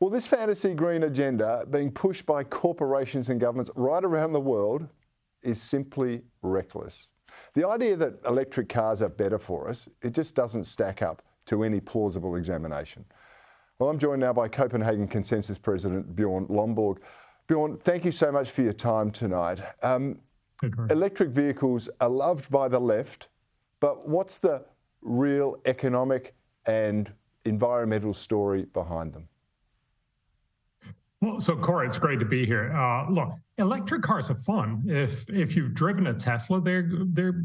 Well, this fantasy green agenda being pushed by corporations and governments right around the world is simply reckless. The idea that electric cars are better for us, it just doesn't stack up to any plausible examination. Well, I'm joined now by Copenhagen Consensus President Bjorn Lomborg. Bjorn, thank you so much for your time tonight. Electric vehicles are loved by the left, but what's the real economic and environmental story behind them? Well, so Cory, it's great to be here. Look, electric cars are fun. If you've driven a Tesla, they're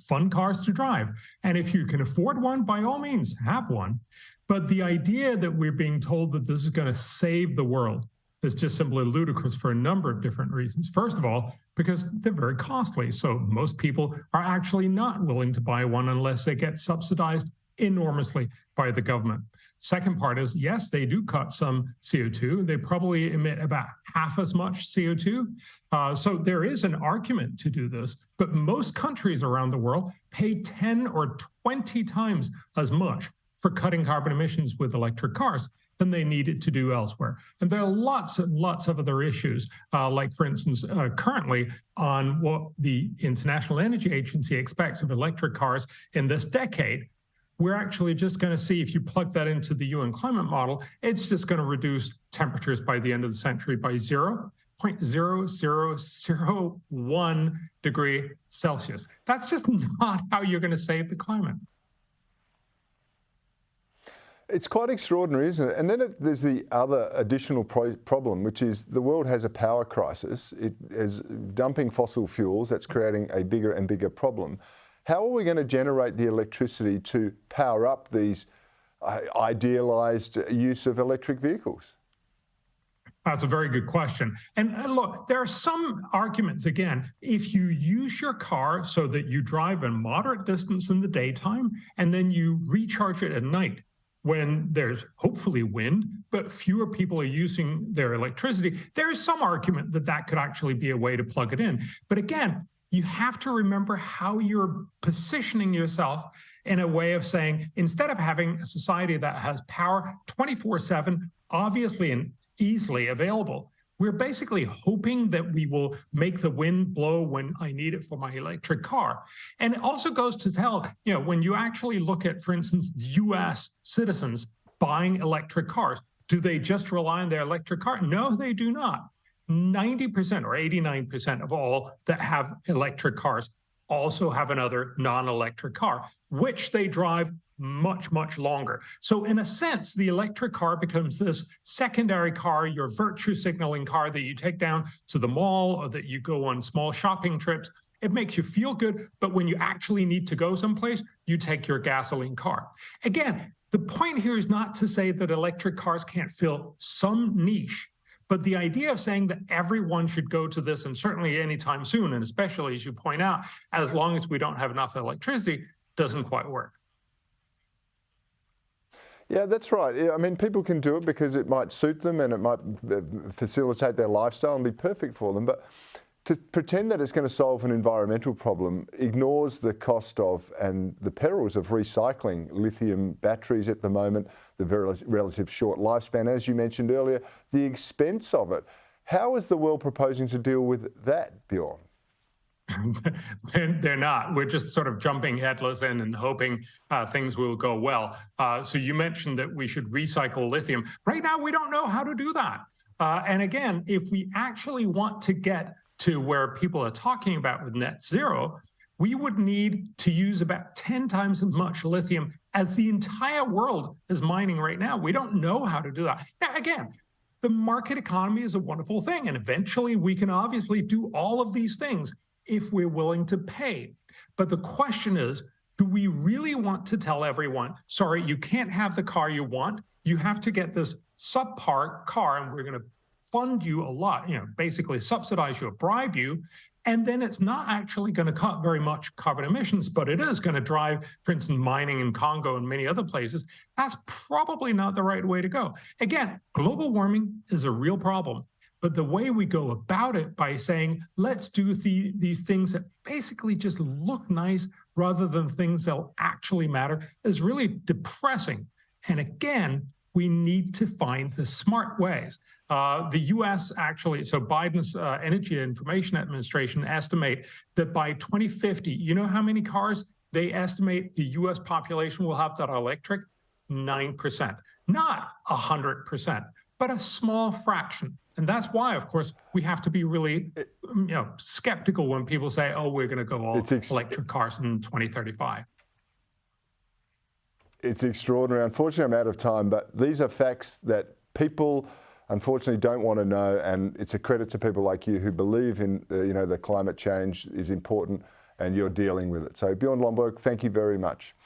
fun cars to drive. And if you can afford one, by all means, have one. But the idea that we're being told that this is going to save the world is just simply ludicrous for a number of different reasons. First of all, because they're very costly. So most people are actually not willing to buy one unless they get subsidized enormously by the government. Second part is, yes, they do cut some CO2. They probably emit about half as much CO2. So there is an argument to do this, but most countries around the world pay 10 or 20 times as much for cutting carbon emissions with electric cars than they needed to do elsewhere. And there are lots and lots of other issues, like, for instance, currently on what the International Energy Agency expects of electric cars in this decade. We're actually just going to see, if you plug that into the UN climate model, it's just going to reduce temperatures by the end of the century by 0.0001 degree Celsius. That's just not how you're going to save the climate. It's quite extraordinary, isn't it? And then there's the other additional problem, which is the world has a power crisis. It is dumping fossil fuels. That's creating a bigger and bigger problem. How are we going to generate the electricity to power up these idealized use of electric vehicles? That's a very good question. And look, there are some arguments, again, if you use your car so that you drive a moderate distance in the daytime and then you recharge it at night when there's hopefully wind, but fewer people are using their electricity, there is some argument that that could actually be a way to plug it in. But again, you have to remember how you're positioning yourself in a way of saying, instead of having a society that has power 24/7, obviously and easily available, we're basically hoping that we will make the wind blow when I need it for my electric car. And it also goes to tell, when you actually look at, for instance, US citizens buying electric cars, do they just rely on their electric car? No, they do not. 90% or 89% of all that have electric cars also have another non-electric car, which they drive much, much longer. So in a sense, the electric car becomes this secondary car, your virtue signaling car that you take down to the mall or that you go on small shopping trips. It makes you feel good, but when you actually need to go someplace, you take your gasoline car. Again, the point here is not to say that electric cars can't fill some niche, but the idea of saying that everyone should go to this, and certainly anytime soon, and especially, as you point out, as long as we don't have enough electricity, doesn't quite work. Yeah, that's right. I mean, people can do it because it might suit them and it might facilitate their lifestyle and be perfect for them. But to pretend that it's going to solve an environmental problem ignores the cost of and the perils of recycling lithium batteries at the moment, the very relative short lifespan, as you mentioned earlier, the expense of it. How is the world proposing to deal with that, Bjorn? They're not. We're just sort of jumping headless in and hoping things will go well. So you mentioned that we should recycle lithium. Right now, we don't know how to do that. And again, if we actually want to get to where people are talking about with net zero, we would need to use about 10 times as much lithium as the entire world is mining right now. We don't know how to do that. Now, again, the market economy is a wonderful thing, and eventually we can obviously do all of these things if we're willing to pay. But the question is, do we really want to tell everyone, sorry, you can't have the car you want, you have to get this subpar car and we're going to fund you a lot, basically subsidize you or bribe you, and then it's not actually going to cut very much carbon emissions, but it is going to drive, for instance, mining in Congo and many other places. That's probably not the right way to go. Again, global warming is a real problem. But the way we go about it by saying, let's do these things that basically just look nice rather than things that will actually matter is really depressing. And again, We need to find the smart ways. The US actually, so Biden's Energy Information Administration estimate that by 2050, you know how many cars they estimate the US population will have that are electric? 9%. Not 100%, but a small fraction. And that's why, of course, we have to be really skeptical when people say, oh, we're going to go all electric cars in 2035. It's extraordinary. Unfortunately, I'm out of time, but these are facts that people unfortunately don't want to know, and it's a credit to people like you who believe in the climate change is important and you're dealing with it. So Bjorn Lomborg, thank you very much.